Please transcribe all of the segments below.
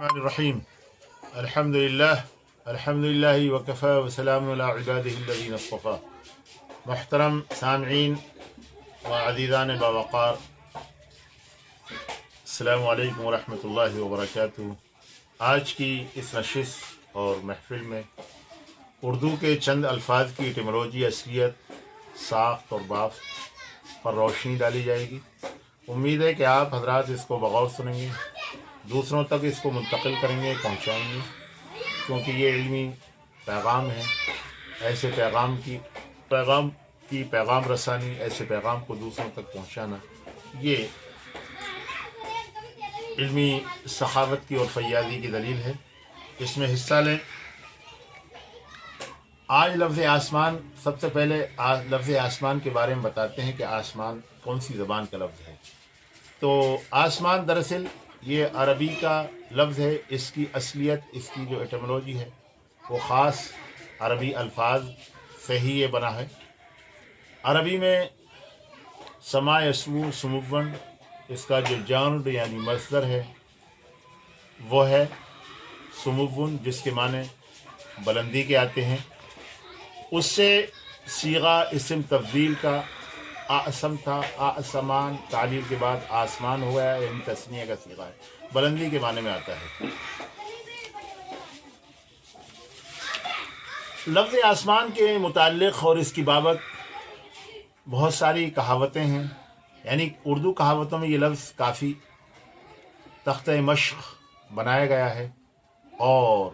الرحیم الحمدللہ وکفا وسلام علی عبادہ الذین اصطفیٰ۔ محترم سامعین و عزیزان باوقار، السلام علیکم ورحمۃ اللہ وبرکاتہ۔ آج کی اس نشست اور محفل میں اردو کے چند الفاظ کی ایٹیمولوجی، اصلیت، ساخت اور بافت پر روشنی ڈالی جائے گی۔ امید ہے کہ آپ حضرات اس کو بغور سنیں گے، دوسروں تک اس کو منتقل کریں گے، پہنچائیں گے، کیونکہ یہ علمی پیغام ہے۔ ایسے پیغام رسانی، ایسے پیغام کو دوسروں تک پہنچانا، یہ علمی سخاوت کی اور فیاضی کی دلیل ہے۔ اس میں حصہ لیں۔ آج لفظ آسمان، سب سے پہلے لفظ آسمان کے بارے میں بتاتے ہیں کہ آسمان کون سی زبان کا لفظ ہے۔ تو آسمان دراصل یہ عربی کا لفظ ہے۔ اس کی اصلیت، اس کی جو ایٹیمولوجی ہے وہ خاص عربی الفاظ سے ہی یہ بنا ہے۔ عربی میں سما یسمو سمون، اس کا جو جانب یعنی مصدر ہے وہ ہے سمون، جس کے معنی بلندی کے آتے ہیں۔ اس سے صیغہ اسم تفضیل کا آسم تھا، آسمان تعلیل کے بعد آسمان ہوا ہے، یعنی تسنیہ کا صیغہ ہے، بلندی کے معنی میں آتا ہے۔ لفظ آسمان کے متعلق اور اس کی بابت بہت ساری کہاوتیں ہیں، یعنی اردو کہاوتوں میں یہ لفظ کافی تختہ مشق بنایا گیا ہے، اور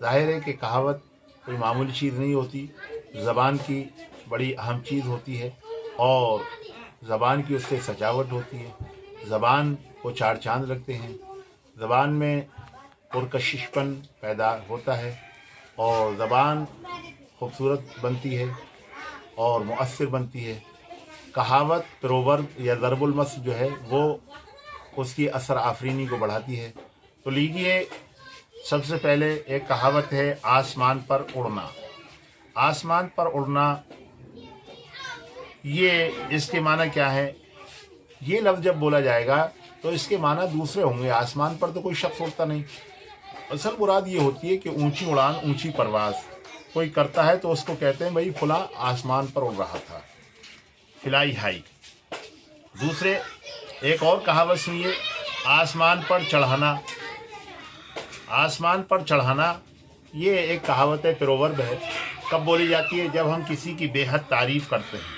ظاہر ہے کہ کہاوت کوئی معمولی چیز نہیں ہوتی، زبان کی بڑی اہم چیز ہوتی ہے، اور زبان کی اس سے سجاوٹ ہوتی ہے، زبان کو چار چاند لگتے ہیں، زبان میں پرکشش پن پیدا ہوتا ہے، اور زبان خوبصورت بنتی ہے اور مؤثر بنتی ہے۔ کہاوت پروورب یا ضرب المثل جو ہے وہ اس کی اثر آفرینی کو بڑھاتی ہے۔ تو لیجیے، سب سے پہلے ایک کہاوت ہے آسمان پر اڑنا۔ آسمان پر اڑنا، یہ اس کے معنی کیا ہے؟ یہ لفظ جب بولا جائے گا تو اس کے معنی دوسرے ہوں گے۔ آسمان پر تو کوئی شخص اڑتا نہیں، اصل مراد یہ ہوتی ہے کہ اونچی اڑان، اونچی پرواز کوئی کرتا ہے تو اس کو کہتے ہیں بھائی فلاں آسمان پر اڑ رہا تھا، فلائی ہائی۔ دوسرے ایک اور کہاوت سنیے، آسمان پر چڑھانا۔ آسمان پر چڑھانا یہ ایک کہاوت ہے، پروورب ہے۔ کب بولی جاتی ہے؟ جب ہم کسی کی بے حد تعریف کرتے ہیں،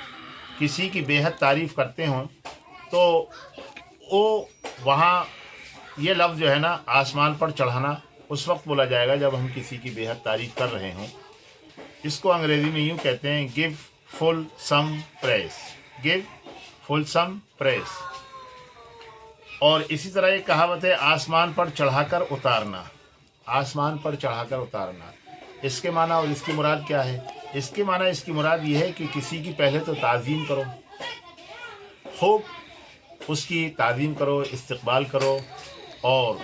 کسی کی بے حد تعریف کرتے ہوں تو وہاں یہ لفظ جو ہے نا آسمان پر چڑھانا اس وقت بولا جائے گا جب ہم کسی کی بے حد تعریف کر رہے ہوں۔ اس کو انگریزی میں یوں کہتے ہیں گیو فل سم پریس، گیو فل سم پریس۔ اور اسی طرح ایک کہاوت ہے آسمان پر چڑھا کر اتارنا۔ آسمان پر چڑھا کر اتارنا، اس کے معنی اور اس کی مراد کیا ہے؟ اس کے معنی، اس کی مراد یہ ہے کہ کسی کی پہلے تو تعظیم کرو، خوب اس کی تعظیم کرو، استقبال کرو، اور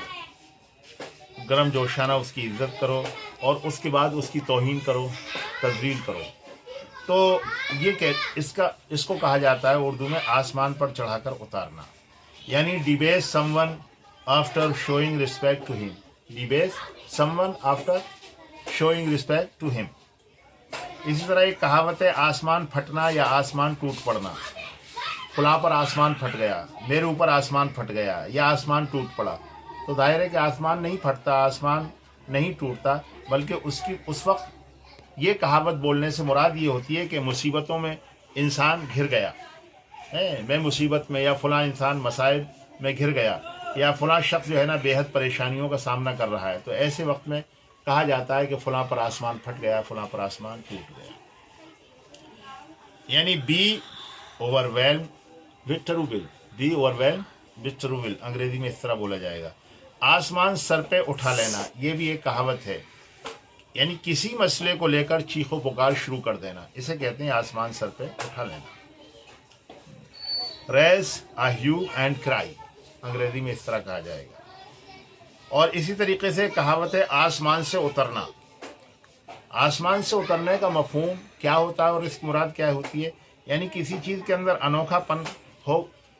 گرم جوشانہ اس کی عزت کرو، اور اس کے بعد اس کی توہین کرو، تذلیل کرو۔ تو یہ کہ اس کو کہا جاتا ہے اردو میں آسمان پر چڑھا کر اتارنا، یعنی debase someone after showing respect to him. Debase someone after showing respect to him. اسی طرح ایک کہاوت ہے آسمان پھٹنا یا آسمان ٹوٹ پڑنا۔ فلاں پر آسمان پھٹ گیا، میرے اوپر آسمان پھٹ گیا، یا آسمان ٹوٹ پڑا۔ تو ظاہر ہے کہ آسمان نہیں پھٹتا، آسمان نہیں ٹوٹتا، بلکہ اس وقت یہ کہاوت بولنے سے مراد یہ ہوتی ہے کہ مصیبتوں میں انسان گھر گیا ہے، میں مصیبت میں، یا فلاں انسان مصائب میں گھر گیا، یا فلاں شخص جو ہے نا بے حد پریشانیوں کا سامنا کر رہا ہے، تو ایسے وقت میں کہا جاتا ہے کہ فلاں پر آسمان پھٹ گیا، فلاں پر آسمان ٹوٹ گیا۔ یعنی be overwhelm with trouble, be overwhelm with trouble, انگریزی میں اس طرح بولا جائے گا۔ آسمان سر پہ اٹھا لینا، یہ بھی ایک کہاوت ہے، یعنی کسی مسئلے کو لے کر چیخ و پکار شروع کر دینا، اسے کہتے ہیں آسمان سر پہ اٹھا لینا۔ ریز اے ہیو اینڈ کرائی، انگریزی میں اس طرح کہا جائے گا۔ اور اسی طریقے سے کہاوت ہے آسمان سے اترنا۔ آسمان سے اترنے کا مفہوم کیا ہوتا ہے اور اس کی مراد کیا ہوتی ہے؟ یعنی کسی چیز کے اندر انوکھا پن ہو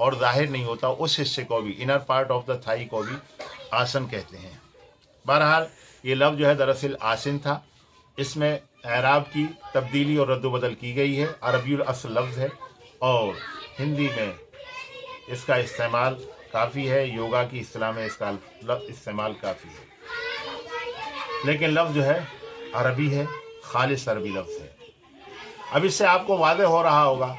اور ظاہر نہیں ہوتا اس حصے کو بھی inner part of the Thai کو بھی آسن کہتے ہیں۔ بہرحال یہ لفظ جو ہے دراصل آسن تھا، اس میں اعراب کی تبدیلی اور رد و بدل کی گئی ہے، عربی الاصل لفظ ہے اور ہندی میں اس کا استعمال کافی ہے، یوگا کی اصطلاح میں اس کا استعمال کافی ہے، لیکن لفظ جو ہے عربی ہے، خالص عربی لفظ ہے۔ اب اس سے آپ کو واضح ہو رہا ہوگا